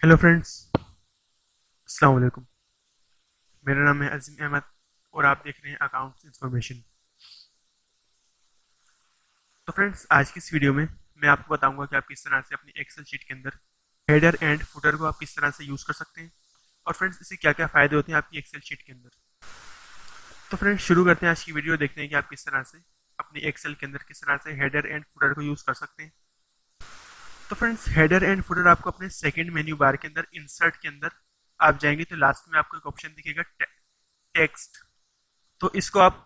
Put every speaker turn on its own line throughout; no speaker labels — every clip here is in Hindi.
हेलो फ्रेंड्स, अस्सलाम वालेकुम। मेरा नाम है अजीम अहमद और आप देख रहे हैं अकाउंट्स इन्फॉर्मेशन। तो फ्रेंड्स, आज की इस वीडियो में मैं आपको बताऊंगा कि आप किस तरह से अपनी एक्सेल शीट के अंदर हेडर एंड फुटर को आप किस तरह से यूज़ कर सकते हैं और फ्रेंड्स इससे क्या क्या फ़ायदे होते हैं आपकी एक्सेल शीट के अंदर। तो फ्रेंड्स, शुरू करते हैं आज की वीडियो। देखते हैं कि आप किस तरह से अपनी एक्सेल के अंदर किस तरह से हेडर एंड फुटर को यूज़ कर सकते हैं। तो फ्रेंड्स, हेडर एंड फुटर आपको अपने सेकेंड मेन्यू बार के अंदर इंसर्ट के अंदर आप जाएंगे तो लास्ट में आपको एक ऑप्शन दिखेगा टेक्स्ट। तो इसको आप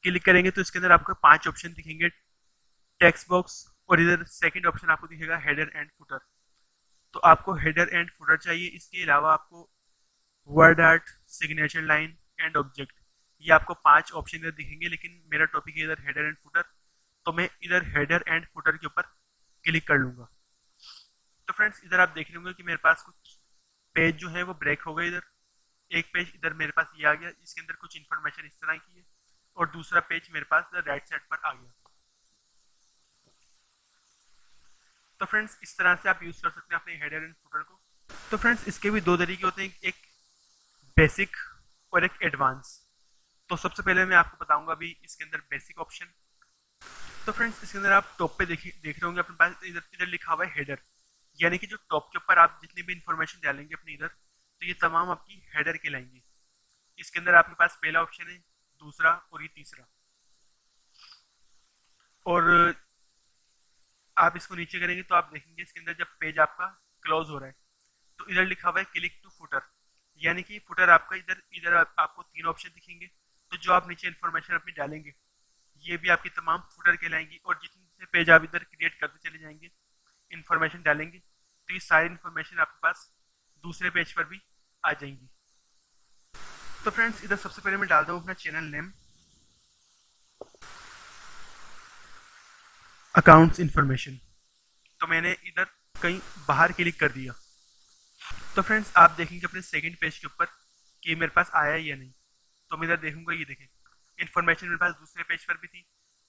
क्लिक करेंगे तो इसके अंदर आपको 5 ऑप्शन दिखेंगे टेक्स्ट बॉक्स, और इधर सेकंड ऑप्शन आपको दिखेगा हेडर एंड फुटर। तो आपको हेडर एंड फुटर चाहिए, इसके अलावा आपको word art, signature line and object, ये आपको 5 ऑप्शन इधर दिखेंगे। लेकिन मेरा टॉपिक है इधर हेडर एंड फुटर, तो मैं इधर हेडर एंड फुटर के ऊपर क्लिक कर लूंगा। तो फ्रेंड्स, इधर आप देख रहे होंगे कि मेरे पास कुछ पेज जो है वो ब्रेक हो गए। इधर एक पेज इधर मेरे पास ये आ गया, इसके अंदर कुछ इन्फॉर्मेशन इस तरह की है, और दूसरा पेज मेरे पास इधर राइट साइड पर आ गया। तो फ्रेंड्स, इस तरह से आप यूज कर सकते हैं अपने हेडर एंड फुटर को। तो फ्रेंड्स, इसके भी दो तरीके होते हैं, एक बेसिक और एक एडवांस। तो सबसे पहले मैं आपको बताऊंगा अभी इसके अंदर बेसिक ऑप्शन। तो फ्रेंड्स, इसके अंदर आप टॉप पे देख रहे होंगे अपने पास इधर इधर लिखा हुआ है हेडर, यानी कि जो टॉप के ऊपर आप जितनी भी इंफॉर्मेशन डालेंगे अपने इधर, तो ये तमाम आपकी हेडर कहलाएंगी। इसके अंदर आपके पास पहला ऑप्शन है, दूसरा और ये तीसरा। और आप इसको नीचे करेंगे तो आप देखेंगे इसके अंदर जब पेज आपका क्लोज हो रहा है तो इधर लिखा हुआ है क्लिक टू फुटर, यानी कि फुटर आपका इधर इधर आपको 3 ऑप्शन दिखेंगे। तो जो आप नीचे इन्फॉर्मेशन अपनी डालेंगे ये भी आपकी तमाम फुटर कहलाएंगी, और जितने से पेज आप इधर क्रिएट करते चले जाएंगे, इन्फॉर्मेशन डालेंगे, तो ये सारी इन्फॉर्मेशन आपके पास दूसरे पेज पर भी आ जाएंगी। तो फ्रेंड्स, इधर सबसे पहले मैं डालता हूँ अपना चैनल नेम, अकाउंट्स इन्फॉर्मेशन। तो मैंने इधर कहीं बाहर क्लिक कर दिया। तो फ्रेंड्स, आप देखेंगे अपने सेकंड पेज के ऊपर कि मेरे पास आया है या नहीं। तो मैं इधर देखूंगा, ये देखें इन्फॉर्मेशन मेरे पास दूसरे पेज पर भी थी,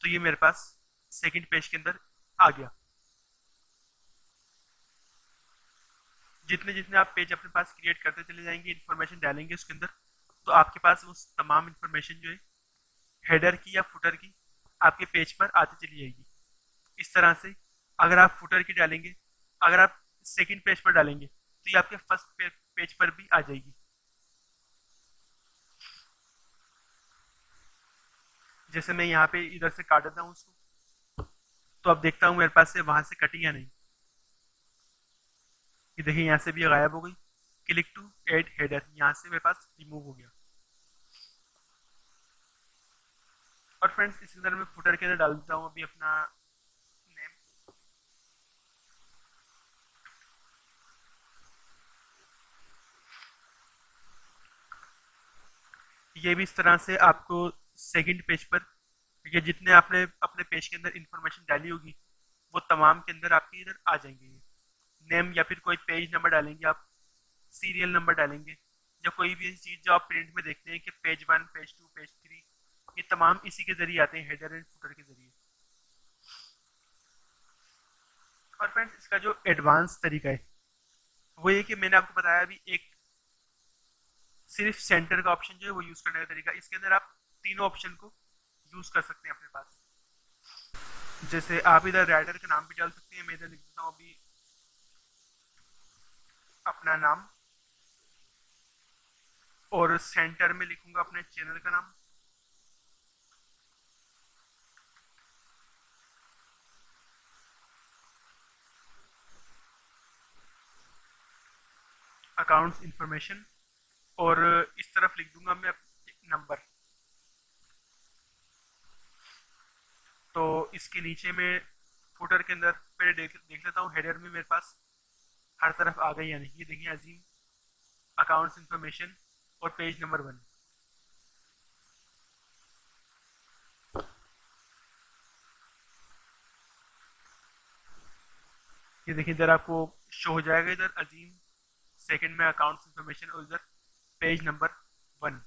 तो ये मेरे पास सेकंड पेज के अंदर आ गया। जितने जितने आप पेज अपने पास क्रिएट करते चले जाएंगे, इन्फॉर्मेशन डालेंगे उसके अंदर, तो आपके पास वो तमाम इन्फॉर्मेशन जो है हेडर की या फुटर की आपके पेज पर आती चली जाएगी। इस तरह से अगर आप फुटर की डालेंगे, अगर आप सेकंड पेज पर डालेंगे तो ये आपके फर्स्ट पेज पर भी आ जाएगी। जैसे मैं यहाँ पे इधर से काट देता हूँ उसको, तो अब देखता हूँ मेरे पास से वहां से कटी या नहीं। ये देखिए यहाँ से भी गायब हो गई। क्लिक टू एड हेडर, यहाँ से मेरे पास रिमूव हो गया। और फ्रेंड्स, इसके अंदर मैं फुटर के अंदर डाल देता हूँ अभी अपना नेम। ये भी इस तरह से आपको सेकंड पेज पर, ये जितने आपने अपने पेज के अंदर इंफॉर्मेशन डाली होगी वो तमाम के अंदर आपके इधर आ जाएंगे। नेम या फिर कोई पेज नंबर डालेंगे आप, सीरियल नंबर डालेंगे, या कोई भी चीज़ जो आप प्रिंट में देखते हैं कि पेज 1, पेज 2, पेज 3, ये तमाम इसी के जरिए आते हैं, हेडर एंड फुटर के जरिए। और फ्रेंड्स, इसका जो एडवांस तरीका है वो ये कि मैंने आपको बताया अभी, एक सिर्फ सेंटर का ऑप्शन जो है वो यूज करने का तरीका। इसके अंदर आप तीनों ऑप्शन को यूज कर सकते हैं अपने पास। जैसे आप इधर राइटर का नाम भी डाल सकते हैं, मैं इधर लिख देता हूँ अभी अपना नाम, और सेंटर में लिखूंगा अपने चैनल का नाम, अकाउंट्स इंफॉर्मेशन, और इस तरफ लिख दूंगा मैं नंबर। तो इसके नीचे में फुटर के अंदर पहले देख लेता हूँ हेडर में मेरे पास हर तरफ आ गई या नहीं। ये देखिए अजीम अकाउंट्स इंफॉर्मेशन और पेज नंबर 1। ये देखिए इधर आपको शो हो जाएगा, इधर अजीम सेकंड में अकाउंट्स इंफॉर्मेशन, और इधर पेज नंबर 1।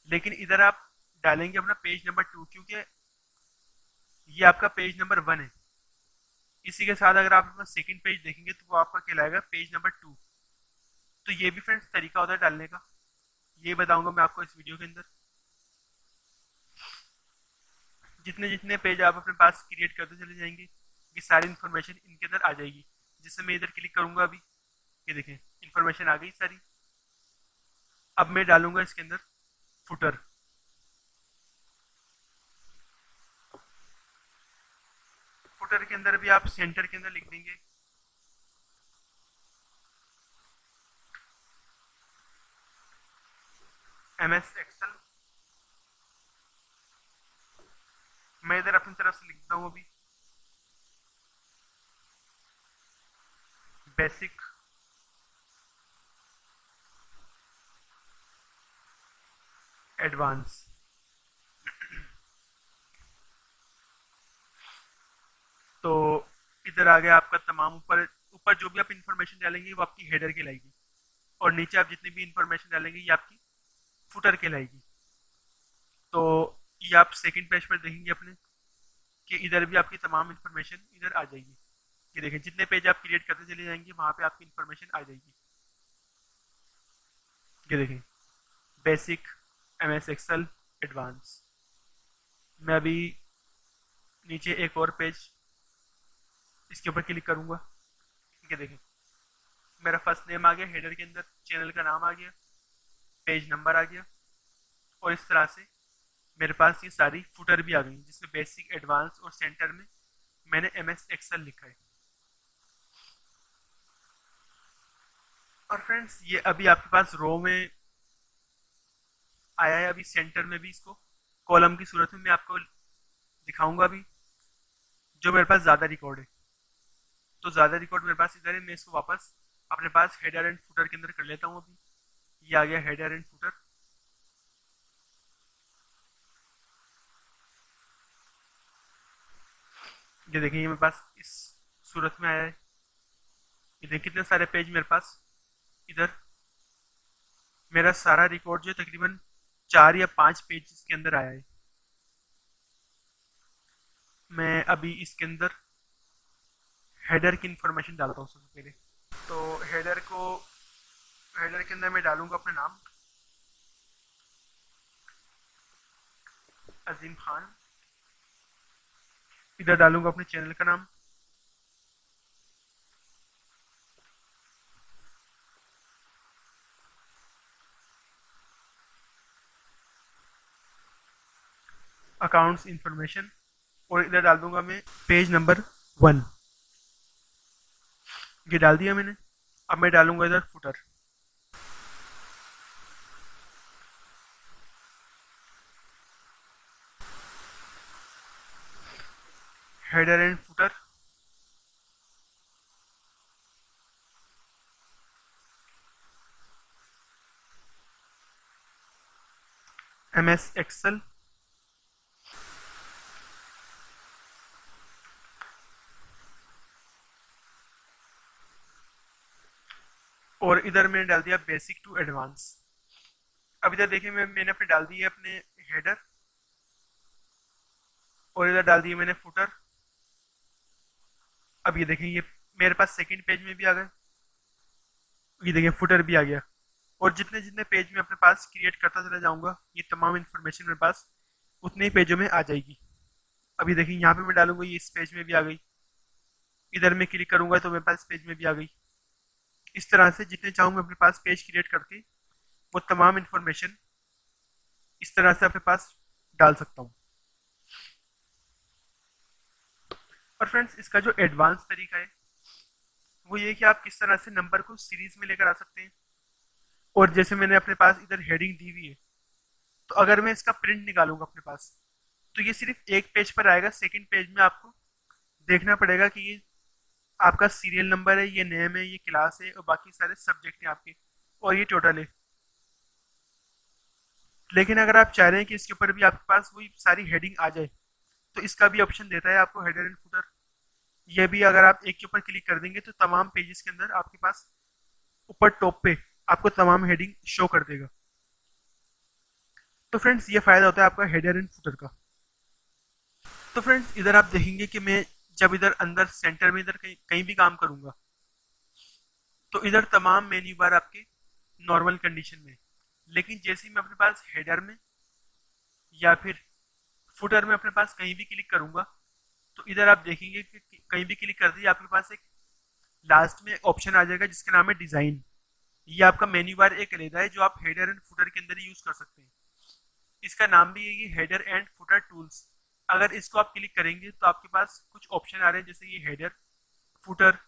लेकिन इधर आप डालेंगे अपना पेज नंबर 2, क्योंकि ये आपका पेज नंबर 1 है। इसी के साथ अगर आप अपना सेकंड पेज देखेंगे तो वो आपका कहलाएगा पेज नंबर 2। तो ये भी फ्रेंड्स तरीका होता है डालने का, ये बताऊंगा मैं आपको इस वीडियो के अंदर। जितने जितने पेज आप अपने पास क्रिएट करते चले जाएंगे, ये सारी इन्फॉर्मेशन इनके अंदर आ जाएगी। जिससे मैं इधर क्लिक करूंगा अभी, ये देखें इन्फॉर्मेशन आ गई सारी। अब मैं डालूंगा इसके अंदर फुटर। फुटर के अंदर भी आप सेंटर के अंदर लिख देंगे MS एक्सेल। मैं इधर अपनी तरफ से लिखता हूँ अभी बेसिक एडवांस। तो इधर आ गया आपका तमाम, ऊपर ऊपर जो भी आप इंफॉर्मेशन डालेंगे वो आपकी हेडर कहलाएगी, और नीचे आप जितनी भी इंफॉर्मेशन डालेंगे ये आपकी फुटर कहलाएगी। तो ये आप सेकंड पेज पर देखेंगे अपने कि इधर भी आपकी तमाम इंफॉर्मेशन इधर आ जाएगी। ये देखें जितने पेज आप क्रिएट करते चले जाएंगे वहां पे आपकी इंफॉर्मेशन आ जाएगी। ये देखें बेसिक, MS एक्सेल, एडवांस। मैं अभी नीचे एक और पेज इसके ऊपर क्लिक करूंगा। ये देखें मेरा फर्स्ट नेम आ गया, हेडर के अंदर चैनल का नाम आ गया, पेज नंबर आ गया, और इस तरह से मेरे पास ये सारी फुटर भी आ गई जिसमें बेसिक, एडवांस और सेंटर में मैंने MS एक्सेल लिखा है। और फ्रेंड्स ये अभी आपके पास रो में आया है, अभी सेंटर में भी इसको कॉलम की सूरत में मैं आपको दिखाऊंगा अभी, जो मेरे पास ज़्यादा रिकॉर्ड है। तो ज़्यादा रिकॉर्ड मेरे पास इधर है, मैं इसको वापस अपने पास हेडर एंड फुटर के अंदर कर लेता हूँ अभी। ये आ गया हेडर एंड फुटर। ये देखिए ये मेरे पास इस सूरत में आया है। ये देखिए कितने सारे पेज मेरे पास इधर, मेरा सारा रिकॉर्ड जो है तकरीबन 4 या 5 पेज इसके अंदर आया है। मैं अभी इसके अंदर हेडर की इंफॉर्मेशन डालता हूँ सबसे पहले। तो हेडर के अंदर मैं डालूंगा अपना नाम अजीम खान। इधर डालूंगा अपने चैनल का नाम, अकाउंट्स इंफॉर्मेशन, और इधर डाल दूंगा मैं पेज नंबर 1। ये डाल दिया मैंने। अब मैं डालूंगा इधर footer. Header and footer, MS Excel, और इधर मैंने डाल दिया बेसिक टू एडवांस। अब इधर देखिए मैंने अपने डाल दिए अपने हेडर, और इधर डाल दिए मैंने फुटर। अब ये देखें ये मेरे पास सेकंड पेज में भी आ गए, ये देखें फुटर भी आ गया। और जितने जितने पेज में अपने पास क्रिएट करता चला जाऊंगा ये तमाम इन्फॉर्मेशन मेरे पास उतने ही पेजों में आ जाएगी। अभी देखिए यहाँ पे मैं डालूंगा ये इस पेज में भी आ गई, इधर मैं क्लिक करूंगा तो मेरे पास पेज में भी आ गई। इस तरह से जितने चाहूँ मैं अपने पास पेज क्रिएट करके वो तमाम इन्फॉर्मेशन इस तरह से अपने पास डाल सकता हूँ। और फ्रेंड्स इसका जो एडवांस तरीका है वो ये कि आप किस तरह से नंबर को सीरीज में लेकर आ सकते हैं। और जैसे मैंने अपने पास इधर हेडिंग दी हुई है, तो अगर मैं इसका प्रिंट निकालूंगा अपने पास तो ये सिर्फ एक पेज पर आएगा। सेकंड पेज में आपको देखना पड़ेगा कि ये आपका सीरियल नंबर है, ये नेम है, ये क्लास है, और बाकी सारे सब्जेक्ट हैं आपके, और ये टोटल है। लेकिन अगर आप चाह रहे हैं कि इसके ऊपर भी आपके पास वही सारी हेडिंग आ जाए तो इसका भी ऑप्शन देता है आपको हेडर एंड फुटर। ये भी अगर आप एक के ऊपर क्लिक कर देंगे तो तमाम पेजेस के अंदर आपके पास ऊपर टॉप पे आपको तमाम हेडिंग शो कर देगा। तो फ्रेंड्स ये फायदा होता है आपका हेडर एंड फुटर का। तो फ्रेंड्स इधर आप देखेंगे कि मैं जब इधर अंदर सेंटर में इधर कहीं कहीं भी काम करूंगा तो इधर तमाम मेन्यू बार आपके नॉर्मल कंडीशन में। लेकिन जैसे ही मैं अपने पास हेडर में या फिर फुटर में अपने पास कहीं भी क्लिक करूंगा, तो इधर आप देखेंगे कि कहीं भी क्लिक करते ही आपके पास एक लास्ट में ऑप्शन आ जाएगा जिसका नाम है डिजाइन। ये आपका मेन्यू बार एक अलग है जो आप हेडर एंड फुटर के अंदर ही यूज कर सकते हैं। इसका नाम भी है हेडर एंड फुटर टूल्स। अगर इसको आप क्लिक करेंगे तो आपके पास कुछ ऑप्शन आ रहे हैं, जैसे ये header, footer,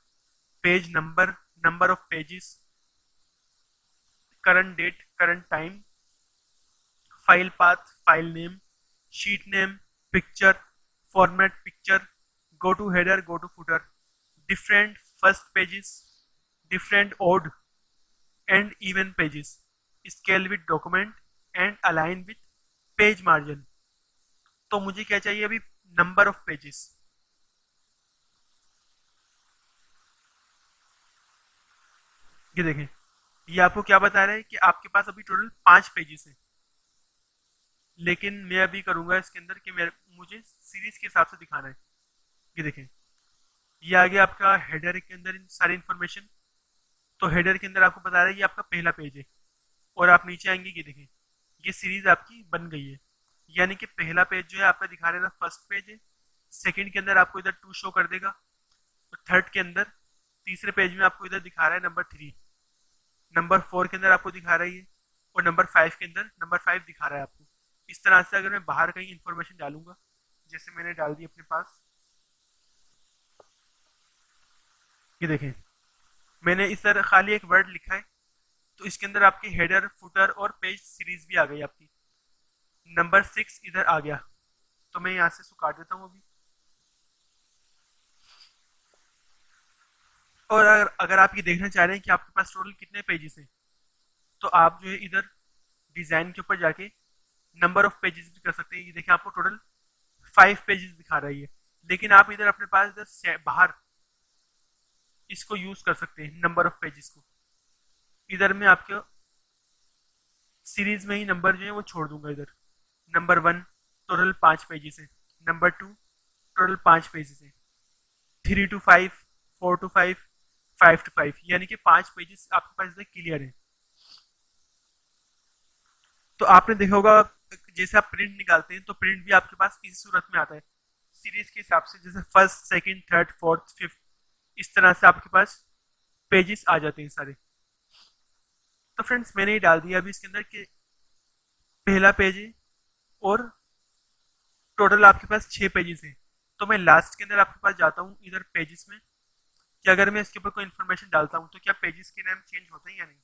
page number, number of pages, current date, current time, file path, file name, sheet name, picture, format picture, go to header, go to footer, different first pages, different odd and even pages, scale with document and align with page margin. तो मुझे क्या चाहिए अभी, नंबर ऑफ पेजेस। ये देखें, ये आपको क्या बता रहा है कि आपके पास अभी टोटल 5 पेजेस हैं। लेकिन मैं अभी करूंगा इसके अंदर कि मुझे सीरीज के हिसाब से दिखाना है। ये देखें, ये आ गया आपका हेडर के अंदर सारी इन्फॉर्मेशन। तो हेडर के अंदर आपको बता रहा है ये आपका पहला पेज है। और आप नीचे आएंगे, ये देखें, ये सीरीज आपकी बन गई है। यानी कि पहला पेज जो है आपका दिखा रहा है फर्स्ट पेज है, सेकंड के अंदर आपको इधर 2 शो कर देगा, और थर्ड के अंदर, तीसरे पेज में आपको इधर दिखा रहा है नंबर 3, नंबर 4 के अंदर आपको दिखा रहा है ये, और नंबर 5 के अंदर नंबर 5 दिखा रहा है आपको। इस तरह से अगर मैं बाहर कहीं इन्फॉर्मेशन डालूंगा, जैसे मैंने डाल दी अपने पास, ये देखें, मैंने इस तरह खाली एक वर्ड लिखा है, तो इसके अंदर आपकी हेडर, फुटर और पेज सीरीज भी आ गई आपकी। नंबर 6 इधर आ गया, तो मैं यहाँ से इसको काट देता हूँ अभी। और अगर आप ये देखना चाह रहे हैं कि आपके पास टोटल कितने पेजेस हैं, तो आप जो है इधर डिजाइन के ऊपर जाके नंबर ऑफ पेजेस भी कर सकते हैं। ये देखिए आपको टोटल 5 पेजेस दिखा रही है। लेकिन आप इधर अपने पास इधर बाहर इसको यूज कर सकते हैं, नंबर ऑफ पेजेस को। इधर मैं आपके सीरीज में ही नंबर जो है वो छोड़ दूंगा। इधर नंबर 1 टोटल 5 पेजेस है, नंबर 2 टोटल 5 पेजेस है, 3 to 5, 4 to 5, 5 to 5, यानी कि 5 पेजेस आपके पास इधर क्लियर है। तो आपने देखा होगा, जैसे आप प्रिंट निकालते हैं तो प्रिंट भी आपके पास इसी सूरत में आता है, सीरीज के हिसाब से, जैसे first, second, third, fourth, fifth, इस तरह से आपके पास पेजेस आ जाते हैं सारे। तो फ्रेंड्स मैंने ये डाल दिया अभी इसके अंदर कि पहला पेज है, और टोटल आपके पास 6 पेजेस हैं। तो मैं लास्ट के अंदर आपके पास जाता हूँ इधर पेजेस में, कि अगर मैं इसके ऊपर कोई इन्फॉर्मेशन डालता हूँ तो क्या पेजेस के नाम चेंज होते हैं या नहीं।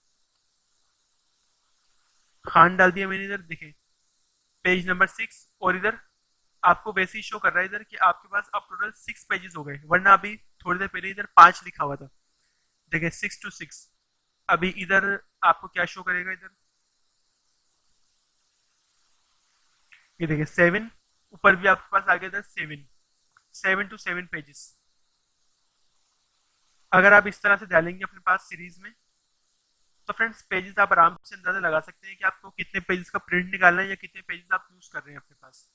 खान डाल दिया मैंने इधर, देखें पेज नंबर 6, और इधर आपको वैसे ही शो कर रहा है इधर कि आपके पास अब टोटल 6 पेजेस हो गए, वरना अभी थोड़ी देर पहले इधर 5 लिखा हुआ था। देखिए 6 to 6। अभी इधर आपको क्या शो करेगा, इधर ये देखिए 7, ऊपर भी आपके पास आ गया इधर 7, 7 to 7 पेजेस। अगर आप इस तरह से डालेंगे अपने पास सीरीज में, तो फ्रेंड्स पेजेस आप आराम से अंदाजा लगा सकते हैं कि आपको कितने पेजेस का प्रिंट निकालना है या कितने पेजेस आप यूज कर रहे हैं अपने पास।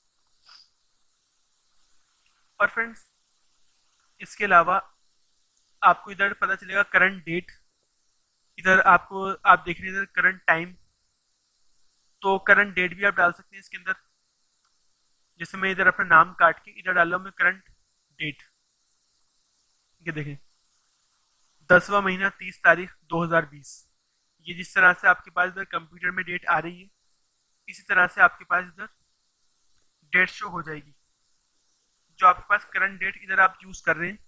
और फ्रेंड्स इसके अलावा आपको इधर पता चलेगा करंट डेट। इधर आपको, आप देख रहे हैं इधर करंट टाइम, तो करंट डेट भी आप डाल सकते हैं इसके अंदर। जैसे मैं इधर अपना नाम काट के इधर डाल रहा हूँ मैं करंट डेट, ये देखें 10वां महीना 30 तारीख 2020। ये जिस तरह से आपके पास इधर कंप्यूटर में डेट आ रही है, इसी तरह से आपके पास इधर डेट शो हो जाएगी। जो आपके पास करंट डेट इधर आप यूज कर रहे हैं,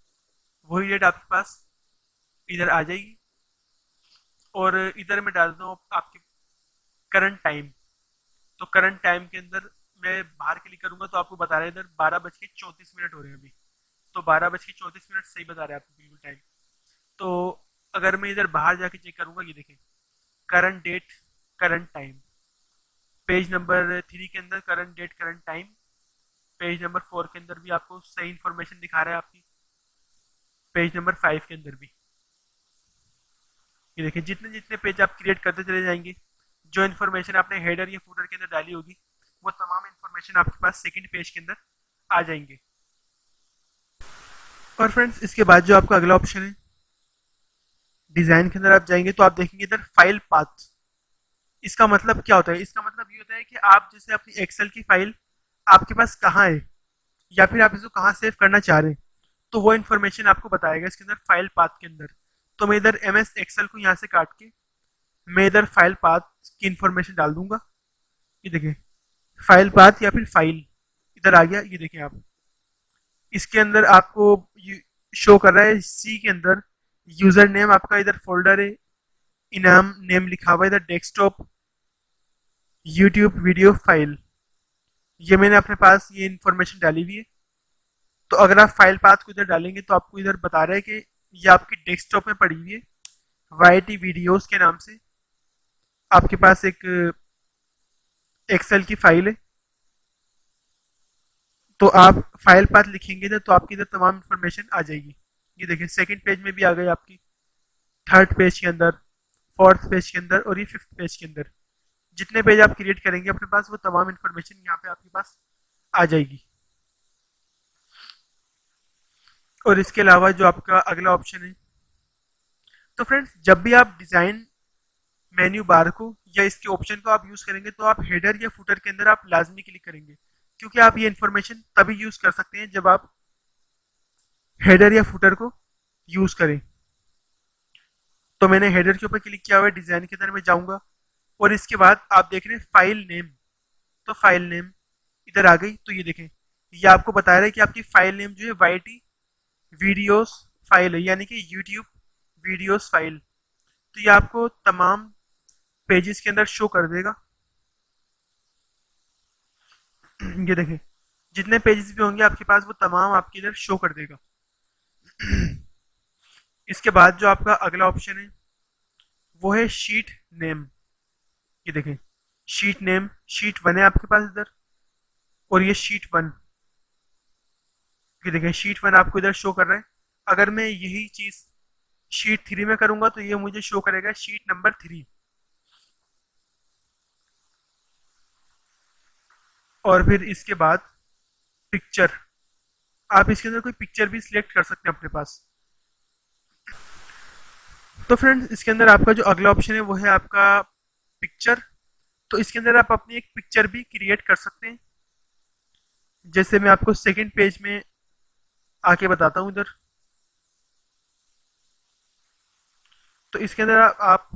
वही डेट आपके पास इधर आ जाएगी। और इधर मैं डालता हूँ आपके करंट टाइम। तो करंट टाइम के अंदर मैं बाहर क्लिक करूंगा तो आपको बता रहा है इधर 12:34 हो रहे हैं अभी। तो 12:34 सही बता रहे हैं आपको बिल्कुल टाइम। तो अगर मैं इधर बाहर जाके चेक करूंगा, ये देखें current date, current time, page number 3 के अंदर current date, current time, page number 4 के अंदर भी आपको सही इन्फॉर्मेशन दिखा रहा है आपकी, पेज नंबर 5 के अंदर भी। ये देखिए जितने जितने पेज आप क्रिएट करते चले जाएंगे, जो इन्फॉर्मेशन आपने हेडर या फुटर के अंदर डाली होगी, वो तमाम इन्फॉर्मेशन आपके पास सेकंड पेज के अंदर आ जाएंगे। और फ्रेंड्स इसके बाद जो आपका अगला ऑप्शन है, डिजाइन के अंदर आप जाएंगे तो आप देखेंगे इधर फाइल पाथ। इसका मतलब क्या होता है? इसका मतलब ये होता है कि आप जैसे अपनी एक्सेल की फाइल आपके पास कहाँ है, या फिर आप इसको कहाँ सेव करना चाह रहे हैं, तो वो इन्फॉर्मेशन आपको बताएगा इसके अंदर फाइल पाथ के अंदर। तो मैं इधर एम एस एक्सेल को यहाँ से काट के मैं इधर फाइल पाथ की इन्फॉर्मेशन डाल दूंगा। ये देखिए, फाइल पाथ या फिर फाइल इधर आ गया। ये देखिए आप, इसके अंदर आपको शो कर रहा है सी के अंदर यूजर नेम आपका इधर फोल्डर है, इनाम नेम लिखा हुआ है इधर डेस्कटॉप यूट्यूब वीडियो फाइल। ये मैंने अपने पास ये इन्फॉर्मेशन डाली हुई है। तो अगर आप फाइल पाथ को इधर डालेंगे तो आपको इधर बता रहा है कि ये आपकी डेस्कटॉप में पड़ी हुई है, वाई टी वीडियोज के नाम से आपके पास एक एक्सेल की फाइल है। तो आप फाइल पाथ लिखेंगे इधर तो आपकी इधर तमाम इन्फॉर्मेशन आ जाएगी। ये देखिए सेकंड पेज में भी आ गई आपकी, थर्ड पेज के अंदर, फोर्थ पेज के अंदर और ये फिफ्थ पेज के अंदर। जितने पेज आप क्रिएट करेंगे अपने पास वो तमाम इन्फॉर्मेशन यहाँ पे आपके पास आ जाएगी। और इसके अलावा जो आपका अगला ऑप्शन है, तो फ्रेंड्स जब भी आप डिजाइन मेन्यू बार को या इसके ऑप्शन को आप यूज करेंगे तो आप हेडर या फुटर के अंदर आप लाजमी क्लिक करेंगे, क्योंकि आप ये इन्फॉर्मेशन तभी यूज कर सकते हैं जब आप हेडर या फुटर को यूज करें। तो मैंने हेडर के ऊपर क्लिक किया हुआ है, डिजाइन के अंदर मैं जाऊंगा और इसके बाद आप देख रहे हैं फाइल नेम। तो फाइल नेम इधर आ गई। तो ये देखें, ये आपको बता रहा है कि आपकी फाइल नेम जो है वाई टी वीडियोस फाइल है, यानी कि यूट्यूब वीडियोस फाइल। तो ये आपको तमाम पेजेस के अंदर शो कर देगा। ये देखें, जितने पेजेस भी होंगे आपके पास वो तमाम आपके इधर शो कर देगा। इसके बाद जो आपका अगला ऑप्शन है वो है शीट नेम। ये देखें, शीट नेम शीट वन है आपके पास इधर, और ये शीट वन। ये देखें शीट वन आपको इधर शो कर रहा है। अगर मैं यही चीज शीट थ्री में करूंगा तो ये मुझे शो करेगा शीट नंबर थ्री। और फिर इसके बाद पिक्चर, आप इसके अंदर कोई पिक्चर भी सिलेक्ट कर सकते हैं अपने पास। तो फ्रेंड्स इसके अंदर आपका जो अगला ऑप्शन है वो है आपका पिक्चर। तो इसके अंदर आप अपनी एक पिक्चर भी क्रिएट कर सकते हैं। जैसे मैं आपको सेकंड पेज में आके बताता हूँ इधर। तो इसके अंदर आप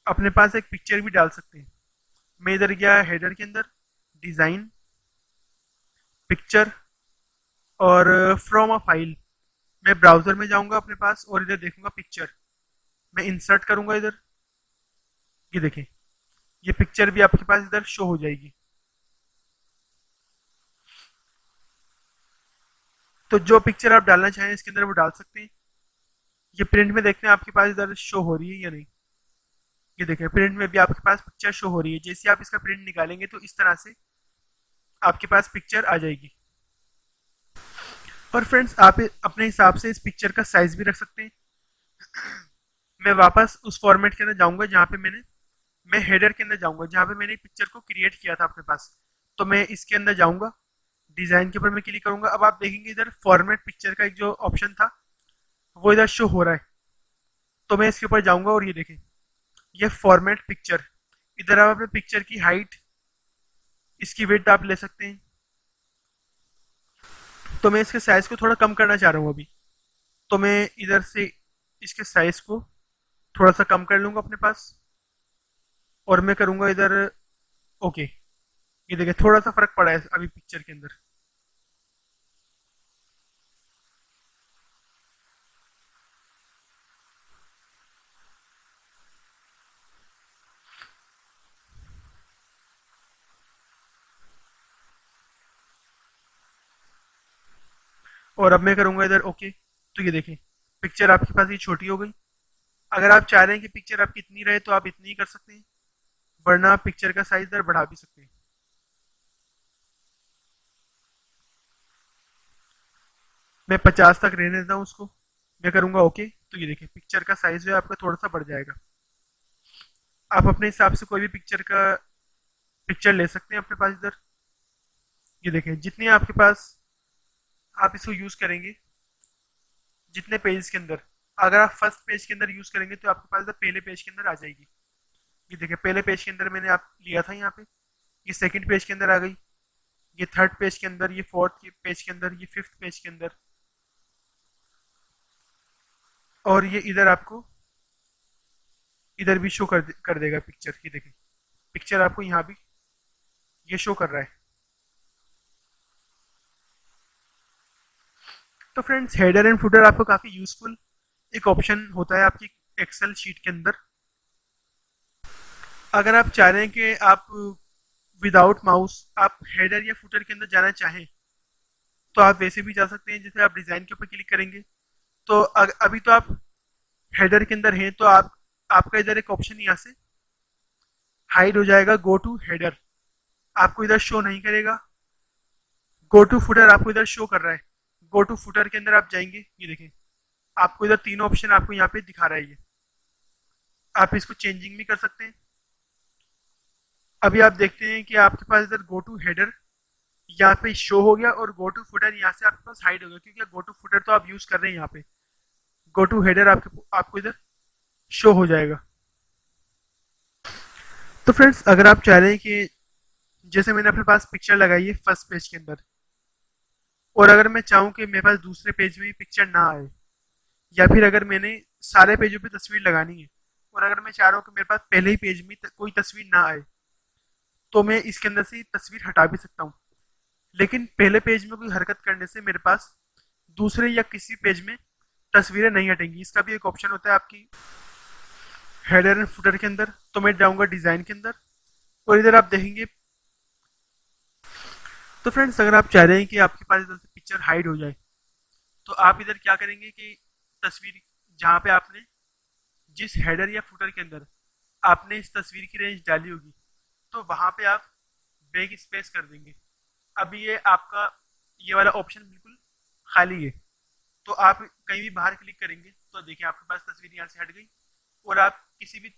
अपने पास एक पिक्चर भी डाल सकते हैं। मैं इधर गया हेडर के अंदर, डिजाइन, पिक्चर और फ्रॉम अ फाइल। मैं ब्राउजर में जाऊंगा अपने पास और इधर देखूंगा पिक्चर, मैं इंसर्ट करूंगा इधर। ये देखें, ये पिक्चर भी आपके पास इधर शो हो जाएगी। तो जो पिक्चर आप डालना चाहें इसके अंदर वो डाल सकते हैं। ये प्रिंट में देखते हैं आपके पास इधर शो हो रही है या नहीं। ये देखें, प्रिंट में भी आपके पास पिक्चर शो हो रही है। जैसे आप इसका प्रिंट निकालेंगे तो इस तरह से आपके पास पिक्चर आ जाएगी। और फ्रेंड्स आप अपने हिसाब से इस पिक्चर का साइज भी रख सकते हैं। मैं वापस उस फॉर्मेट के अंदर जाऊंगा जहाँ पे मैं हेडर के अंदर जाऊंगा जहाँ पे मैंने पिक्चर को क्रिएट किया था अपने पास। तो मैं इसके अंदर जाऊंगा, डिजाइन के ऊपर मैं क्लिक करूंगा। अब आप देखेंगे इधर फॉर्मेट पिक्चर का एक जो ऑप्शन था वो इधर शो हो रहा है। तो मैं इसके ऊपर जाऊंगा और ये देखें, ये फॉर्मेट पिक्चर। इधर आप अपने पिक्चर की हाइट, इसकी विड्थ आप ले सकते हैं। तो मैं इसके साइज को थोड़ा कम करना चाह रहा हूँ अभी। तो मैं इधर से इसके साइज को थोड़ा सा कम कर लूंगा अपने पास और मैं करूंगा इधर ओके। ये देखिए थोड़ा सा फर्क पड़ा है अभी पिक्चर के अंदर। और अब मैं करूंगा इधर ओके। तो ये देखिए पिक्चर आपके पास ये छोटी हो गई। अगर आप चाह रहे हैं कि पिक्चर आपकी इतनी रहे तो आप इतनी ही कर सकते हैं, वरना आप पिक्चर का साइज इधर बढ़ा भी सकते हैं। मैं 50 तक रहने देता हूँ उसको, मैं करूंगा ओके। तो ये देखिए पिक्चर का साइज जो है आपका थोड़ा सा बढ़ जाएगा। आप अपने हिसाब से कोई भी पिक्चर का पिक्चर ले सकते हैं अपने पास इधर। ये देखें जितनी आपके पास आप इसको यूज करेंगे, जितने पेज के अंदर, अगर आप फर्स्ट पेज के अंदर यूज करेंगे तो आपके पास इधर पहले पेज के अंदर आ जाएगी। ये देखिए पहले पेज के अंदर मैंने आप लिया था यहाँ पे, ये सेकंड पेज के अंदर आ गई, ये थर्ड पेज के अंदर, ये फोर्थ पेज के अंदर, ये फिफ्थ पेज के अंदर, और ये इधर आपको इधर भी शो कर देगा पिक्चर। ये देखिए पिक्चर आपको यहाँ भी ये शो कर रहा है। तो फ्रेंड्स हेडर एंड फुटर आपको काफ़ी यूजफुल एक ऑप्शन होता है आपकी एक्सेल शीट के अंदर। अगर आप चाह रहे हैं कि आप विदाउट माउस आप हेडर या फुटर के अंदर जाना चाहें तो आप वैसे भी जा सकते हैं। जैसे आप डिज़ाइन के ऊपर क्लिक करेंगे तो अभी तो आप हेडर के अंदर हैं, तो आपका इधर एक ऑप्शन यहाँ से हाइड हो जाएगा, गो टू हेडर आपको इधर शो नहीं करेगा, गो टू फुटर आपको इधर शो कर रहा है। गो टू फुटर के अंदर आप जाएंगे, ये देखें आपको इधर तीनों ऑप्शन आपको यहाँ पे दिखा रहा है। ये आप इसको चेंजिंग भी कर सकते हैं। अभी आप देखते हैं कि आपके पास इधर गो टू हेडर यहाँ पे शो हो गया और गो टू फुटर यहाँ से आपके पास हाइड हो गया, क्योंकि गो टू फुटर तो आप यूज कर रहे हैं। यहाँ पे गो टू हेडर आपको इधर शो हो जाएगा। तो फ्रेंड्स अगर आप चाह रहे हैं कि जैसे मैंने अपने पास पिक्चर लगाई है फर्स्ट पेज के अंदर, और अगर मैं चाहूँ कि मेरे पास दूसरे पेज में पिक्चर ना आए, या फिर अगर मैंने सारे पेजों पे तस्वीर लगानी है और अगर मैं चाह रहा हूँ कि मेरे पास पहले ही पेज में कोई तस्वीर ना आए, तो मैं इसके अंदर से तस्वीर हटा भी सकता हूँ। लेकिन पहले पेज में कोई हरकत करने से मेरे पास दूसरे या किसी पेज में तस्वीरें नहीं हटेंगी। इसका भी एक ऑप्शन होता है आपकी हेडर एंड फुटर के अंदर। तो मैं जाऊंगा डिजाइन के अंदर और इधर आप देखेंगे। तो फ्रेंड्स अगर आप चाह रहे हैं कि आपके पास इधर से पिक्चर हाइड हो जाए, तो आप इधर क्या करेंगे कि तस्वीर जहाँ पे आपने जिस हेडर या फुटर के अंदर आपने इस तस्वीर की रेंज डाली होगी, तो वहां पे आप बैक स्पेस कर देंगे। अभी ये आपका ये वाला ऑप्शन बिल्कुल खाली है, तो आप कहीं भी बाहर क्लिक करेंगे तो देखिए आपके पास तस्वीर यहाँ से हट गई, और आप किसी भी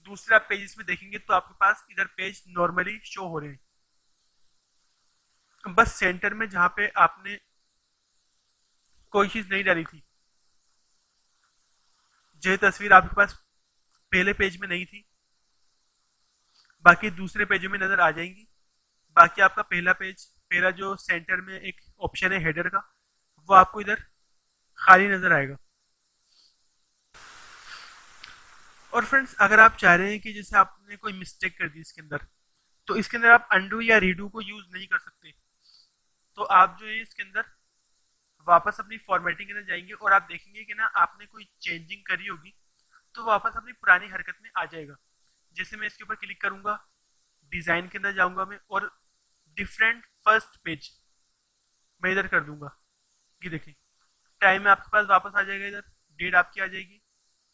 दूसरे आप पेजेस में देखेंगे तो आपके पास इधर पेज नॉर्मली शो हो रहे हैं। बस सेंटर में जहाँ पे आपने कोई चीज नहीं डाली थी, जो तस्वीर आपके पास पहले पेज में नहीं थी, बाकी दूसरे पेजों में नजर आ जाएंगी। बाकी आपका पहला पेज, पहला जो सेंटर में एक ऑप्शन है हेडर का, वो आपको इधर खाली नजर आएगा। और फ्रेंड्स अगर आप चाह रहे हैं कि जैसे आपने कोई मिस्टेक कर दी इसके अंदर, तो इसके अंदर आप अंडू या रीडू को यूज नहीं कर सकते। तो आप जो है इसके अंदर वापस अपनी फॉर्मेटिंग के अंदर जाएंगे और आप देखेंगे कि ना आपने कोई चेंजिंग करी होगी, तो वापस अपनी पुरानी हरकत में आ जाएगा। जैसे मैं इसके ऊपर क्लिक करूंगा, डिजाइन के अंदर जाऊंगा मैं और डिफरेंट फर्स्ट पेज मैं इधर कर दूंगा। ये देखिए टाइम में आपके पास वापस आ जाएगा, इधर डेट आपकी आ जाएगी,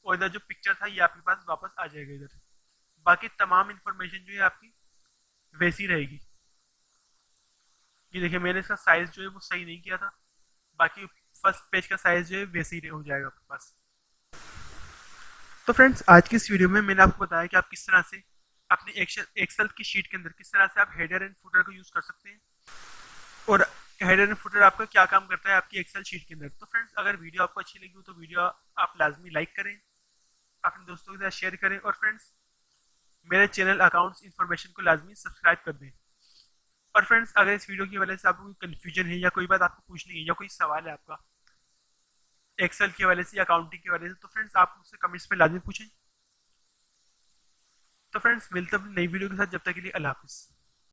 और इधर जो पिक्चर था ये आपके पास वापस आ जाएगा इधर। बाकी तमाम इंफॉर्मेशन जो है आपकी वैसी रहेगी। ये देखिए मैंने इसका साइज जो है वो सही नहीं किया था, बाकी फर्स्ट पेज का साइज जो है वैसे ही हो जाएगा आपके पास। तो फ्रेंड्स आज की इस वीडियो में मैंने आपको बताया कि आप किस तरह से अपनी एक्सेल की शीट के अंदर किस तरह से आप हेडर एंड फुटर को यूज कर सकते हैं, और हेडर एंड फुटर आपका क्या काम करता है आपकी एक्सेल शीट के अंदर। तो फ्रेंड्स अगर वीडियो आपको अच्छी लगी हो तो वीडियो आप लाजमी लाइक करें, अपने दोस्तों के साथ शेयर करें, और फ्रेंड्स मेरे चैनल अकाउंट्स इन्फॉर्मेशन को लाजमी सब्सक्राइब कर दें। और फ्रेंड्स अगर इस वीडियो की वजह से आपको कोई कन्फ्यूजन है या कोई बात आपको पूछनी है या कोई सवाल है आपका एक्सेल की वजह से या अकाउंटिंग की वजह से, तो फ्रेंड्स आप मुझसे कमेंट्स में लाजमी पूछें। तो फ्रेंड्स मिलते हैं नई वीडियो के साथ, जब तक के लिए अल्लाह हाफिज़।